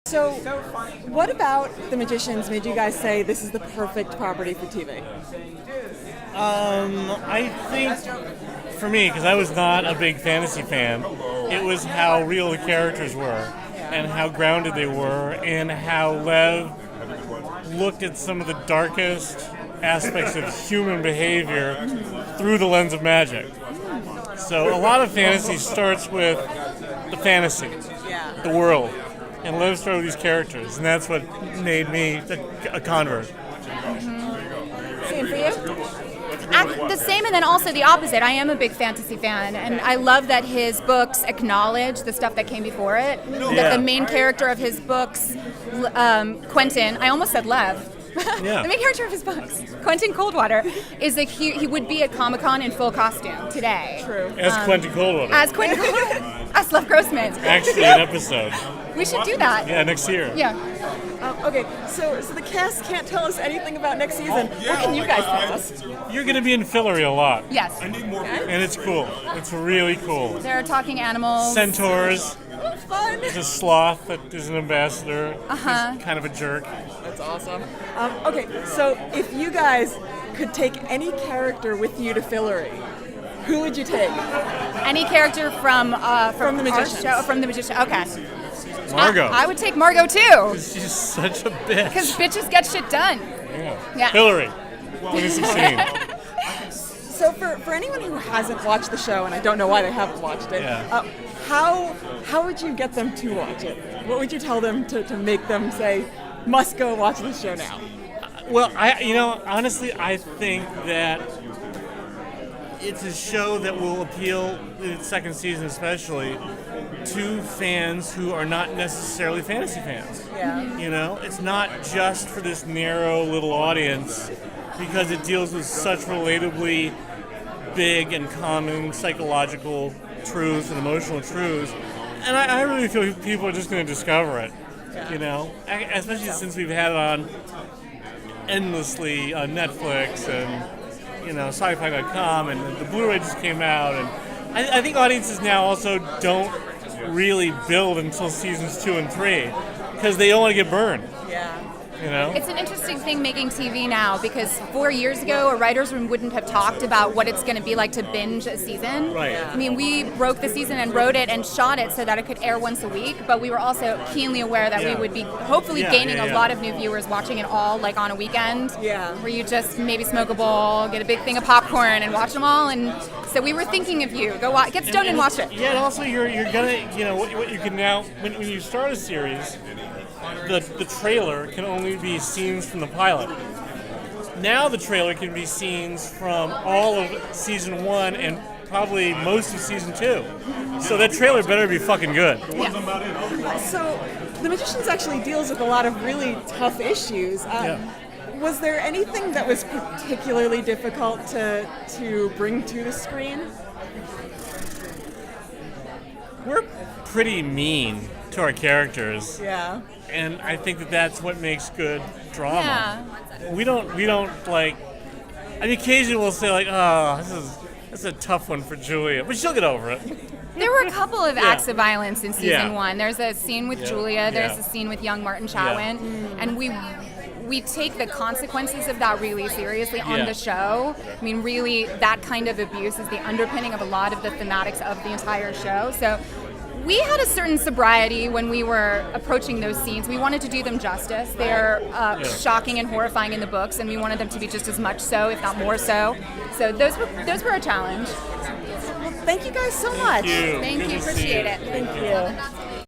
So, what about The Magicians made you guys say this is the perfect property for TV? I think, for me, because I was not a big fantasy fan, it was how real the characters were, and how grounded they were, and how Lev looked at some of the darkest aspects of human behavior through the lens of magic. So a lot of fantasy starts with the fantasy, the world, and Lev started with these characters, and that's what made me a convert. Same for you? The same, and then also the opposite. I am a big fantasy fan, and I love that his books acknowledge the stuff that came before it. That the main character of his books, Quentin, I almost said Lev. The main character of his books, Quentin Coldwater, is he would be at Comic-Con in full costume today. True. As Quentin Coldwater. As Quentin Coldwater. As Lev Grossman. Actually, an episode. We should do that. Yeah, next year. Yeah. Okay, so the cast can't tell us anything about next season. What can you guys tell us? You're going to be in Fillory a lot. Yes. And it's cool. It's really cool. They're talking animals. Centaurs. Fun. There's a sloth that is an ambassador. He's kind of a jerk. That's awesome. Okay, so if you guys could take any character with you to Fillory, who would you take? Any character from The Magicians. Show, from The Magician. Okay. Margot. I would take Margot too. She's such a bitch. Because bitches get shit done. Yeah. Fillory. 2016. So for anyone who hasn't watched the show, and I don't know why they haven't watched it, how would you get them to watch it? What would you tell them to make them say, must go watch this show now? Well, honestly, I think that it's a show that will appeal, in its second season especially, to fans who are not necessarily fantasy fans. Yeah. It's not just for this narrow little audience, because it deals with such relatably big and common psychological truths and emotional truths. And I really feel people are just going to discover it, especially since we've had it on endlessly on Netflix and, sci-fi.com, and the Blu-ray just came out. And I think audiences now also don't really build until seasons 2 and 3 because they don't want to get burned. Yeah. It's an interesting thing making TV now, because 4 years ago a writer's room wouldn't have talked about what it's going to be like to binge a season. Right. I mean, we broke the season and wrote it and shot it so that it could air once a week, but we were also keenly aware that we would be hopefully gaining a lot of new viewers watching it all like on a weekend. Yeah. Where you just maybe smoke a bowl, get a big thing of popcorn and watch them all. And so we were thinking of you. Go get stoned and watch it. Yeah, and also you're gonna, what you can now, when you start a series, the trailer can only be scenes from the pilot. Now the trailer can be scenes from all of season 1 and probably most of season 2. So that trailer better be fucking good. Yeah. So The Magicians actually deals with a lot of really tough issues. Was there anything that was particularly difficult to bring to the screen? We're pretty mean to our characters. Yeah. And I think that's what makes good drama. Yeah. We don't like. I mean, occasionally we'll say like, "Oh, this is a tough one for Julia," but she'll get over it. There were a couple of acts of violence in season 1. There's a scene with Julia. There's a scene with young Martin Chatwin, and we take the consequences of that really seriously on the show. I mean, really, that kind of abuse is the underpinning of a lot of the thematics of the entire show. So we had a certain sobriety when we were approaching those scenes. We wanted to do them justice. They're shocking and horrifying in the books, and we wanted them to be just as much so, if not more so. So those were a challenge. Well, thank you guys so much. Thank you. Thank Good you. to see Appreciate you. it. Thank you.